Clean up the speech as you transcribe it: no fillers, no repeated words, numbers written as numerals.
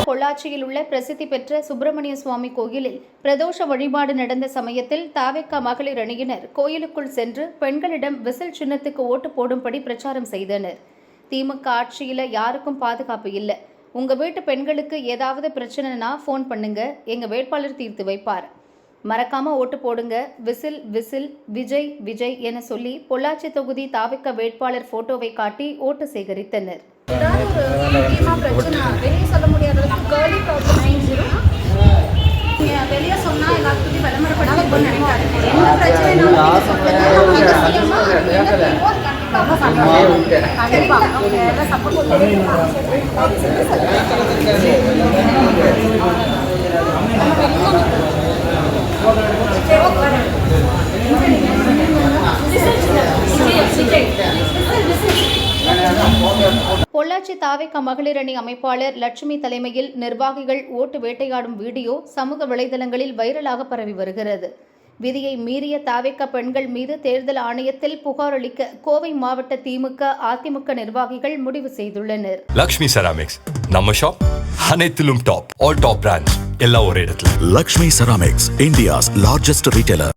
பொள்ளாச்சியில் உள்ள பிரசித்தி பெற்ற சுப்பிரமணிய சுவாமி கோயிலில் பிரதோஷ வழிபாடு நடந்த சமயத்தில் தாவேகா மகளிர் அணியினர் கோயிலுக்குள் சென்று பெண்களிடம் விசில் சின்னத்துக்கு ஓட்டு போடும்படி பிரச்சாரம் செய்தனர். திமுக ஆட்சியில யாருக்கும் பாதுகாப்பு இல்லை, உங்க வீட்டு பெண்களுக்கு ஏதாவது பிரச்சனைனா ஃபோன் பண்ணுங்க, எங்க வேட்பாளர் தீர்த்து வைப்பார், மறக்காம ஓட்டு போடுங்க, விசில் விசில் விஜய் விஜய் என சொல்லி பொள்ளாச்சி தொகுதி தாவேகா வேட்பாளர் போட்டோவை காட்டி ஓட்டு சேகரித்தனர். ஏதாவது ஒரு முக்கியமாக பிரச்சனை வெளியே சொல்ல முடியாத அளவுக்கு கேர்லி ப்ராப்ளம் ஆயிடுச்சிடும். நீங்கள் வெளியே சொன்னால் எல்லாத்துக்கும் விளம்பரப்படாத இப்போ நினைக்காது. எந்த பிரச்சனைனாலும் கண்டிப்பாக சப்போர்ட் பொள்ளாச்சி தாவேகா மகளிர் அணி அமைப்பாளர் லட்சுமி தலைமையில் நிர்வாகிகள் ஓட்டு வேட்டையாடும் வீடியோ சமூக வலைதளங்களில் வைரலாக பரவி வருகிறது. விதியை மீறிய தாவேகா பெண்கள் மீது தேர்தல் ஆணையத்தில் புகார் அளிக்க கோவை மாவட்ட திமுக அதிமுக நிர்வாகிகள் முடிவு செய்துள்ளனர். லக்ஷ்மி செராமிக்ஸ் நம்ம ஷாப் அனைத்திலும் டாப், ஆல் டாப் பிராண்ட்ஸ் எல்லாம் ஒரே இடத்துல. Lakshmi Ceramics, India's largest retailer.